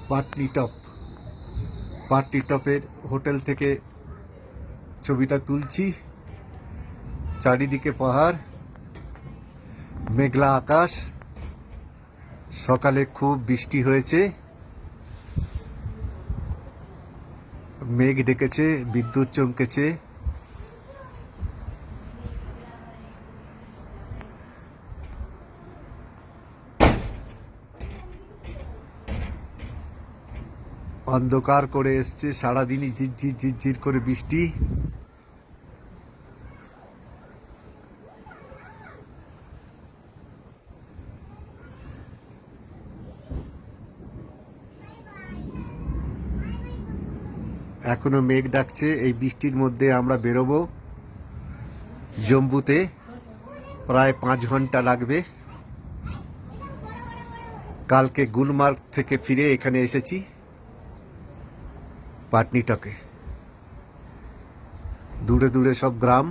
পাটনি টপের হোটেল থেকে ছবিটা তুলছি। চারিদিকে পাহাড়, মেঘলা আকাশ। সকালে খুব বৃষ্টি হয়েছে, মেঘ ডেকেছে, বিদ্যুৎ চমকেছে। অন্ধকার করে এসছে, সারাদিনই ঝিরঝির ঝিরঝির করে বৃষ্টি। এখনো মেঘ ডাকছে। এই বৃষ্টির মধ্যে আমরা বেরোবো জম্বুতে। প্রায় 5 ঘন্টা লাগবে। কালকে গুলমার্গ থেকে ফিরে এখানে এসেছি পাটনিটকে। দূরে দূরে সব গ্রাম।